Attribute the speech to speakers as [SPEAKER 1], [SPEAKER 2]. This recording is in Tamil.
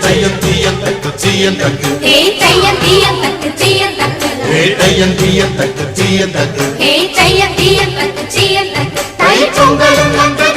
[SPEAKER 1] தையம் தீயம் தக்கு தீயம் தக்கு
[SPEAKER 2] தையம் தீயம் தக்கு தீயம் தக்கு
[SPEAKER 1] தையம் தீயம் தக்கு தீயம் தக்கு
[SPEAKER 2] தையம் தீயம் தக்கு தீயம் தக்கு
[SPEAKER 1] தை பொங்கலும்